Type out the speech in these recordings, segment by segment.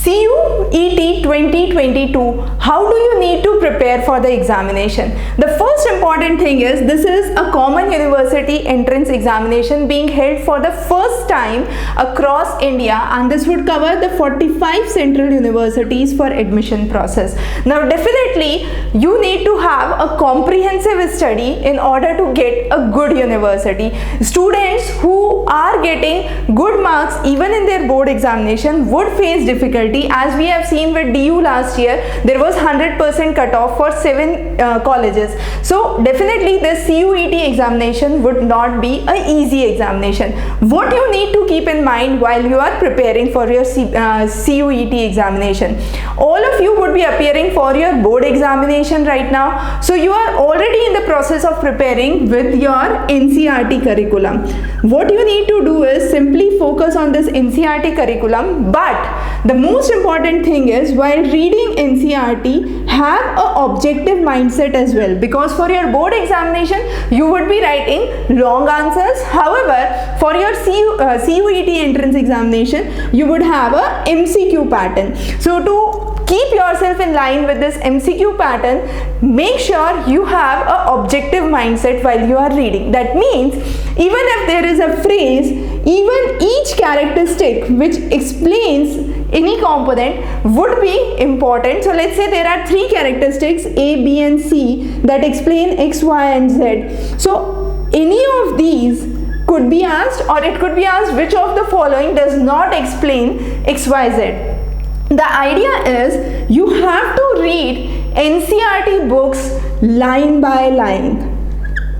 CUET 2022, how do you need to prepare for the examination? The first important thing is this is a common university entrance examination being held for the first time across India, and this would cover the 45 central universities for admission process. Now definitely you need to have a comprehensive study in order to get a good university. Students who are getting good marks even in their board examination would face difficulty, as we have seen with DU last year. There was 100% cutoff for 7 colleges. So definitely this CUET examination would not be an easy examination. What you need to keep in mind while you are preparing for your CUET examination, all of you would be appearing for your board examination right now. So you are already in the process of preparing with your NCERT curriculum. What you need to do is simply focus on this NCERT curriculum, but the most important thing is while reading NCERT, have an objective mindset as well, because for your board examination you would be writing long answers. However, for your CUET entrance examination you would have a MCQ pattern. So to keep yourself in line with this MCQ pattern, make sure you have an objective mindset while you are reading. That means even if there is a phrase, even each characteristic which explains any component would be important. So let's say there are 3 characteristics A, B and C that explain X, Y and Z. So any of these could be asked, or it could be asked which of the following does not explain X, Y, Z. The idea is you have to read NCERT books line by line.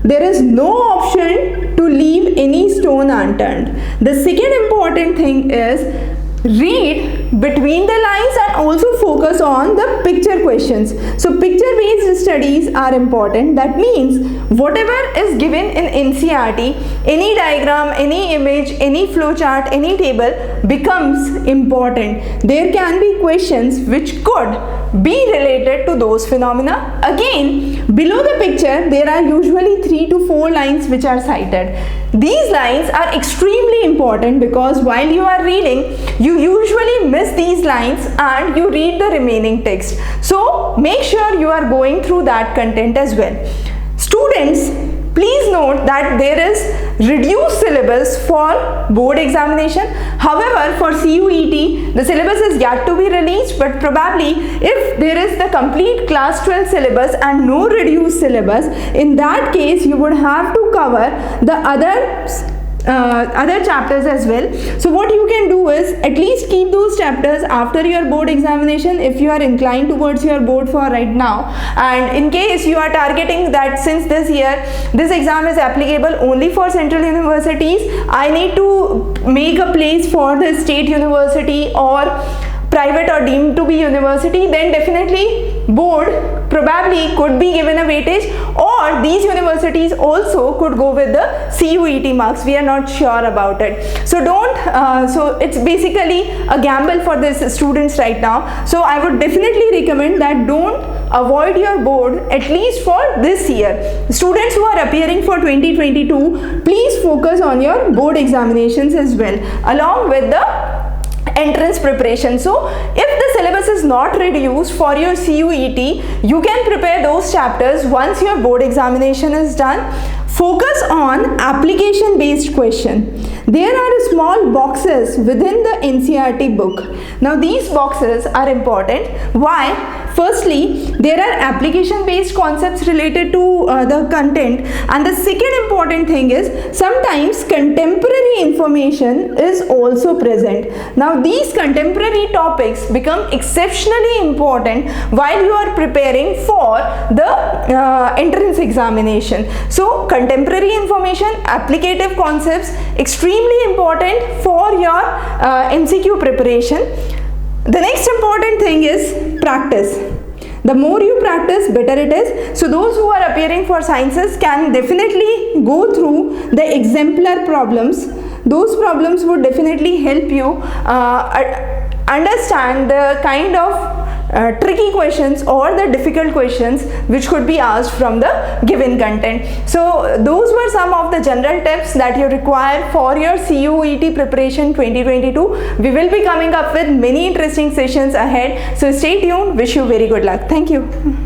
There is no option to leave any stone unturned. The second important thing is read between the lines and also focus on the picture questions. So picture based studies are important. That means whatever is given in NCERT, any diagram, any image, any flow chart, any table becomes important. There can be questions which could be related to those phenomena. Again, below the picture there are usually 3 to 4 lines which are cited. These lines are extremely important because while you are reading, you usually miss these lines and you read the remaining text. So make sure you are going through that content as well. Students, please note that there is reduced syllabus for board examination. However, for CUET, the syllabus is yet to be released, but probably if there is the complete class 12 syllabus and no reduced syllabus, in that case you would have to cover the other chapters as well. So what you can do is at least keep those chapters after your board examination if you are inclined towards your board for right now, and in case you are targeting that since this year this exam is applicable only for central universities, I need to make a place for the state university or private or deemed to be university, then definitely board probably could be given a weightage, or these universities also could go with the CUET marks. We are not sure about it. So so it's basically a gamble for these students right now. So I would definitely recommend that don't avoid your board at least for this year. Students who are appearing for 2022, please focus on your board examinations as well along with the entrance preparation. So if the syllabus is not reduced for your CUET, you can prepare those chapters once your board examination is done. Focus on application based question. There are small boxes within the NCERT book. Now these boxes are important. Why? Firstly, there are application based concepts related to the content, and the second important thing is sometimes contemporary information is also present. Now these contemporary topics become exceptionally important while you are preparing for the entrance examination. So contemporary information, applicative concepts, extremely important for your MCQ preparation. The next important thing is practice. The more you practice, better it is. So those who are appearing for sciences can definitely go through the exemplar problems. Those problems would definitely help you understand the kind of tricky questions or the difficult questions which could be asked from the given content. So those were some of of the general tips that you require for your CUET preparation 2022. We will be coming up with many interesting sessions ahead. So stay tuned. Wish you very good luck. Thank you.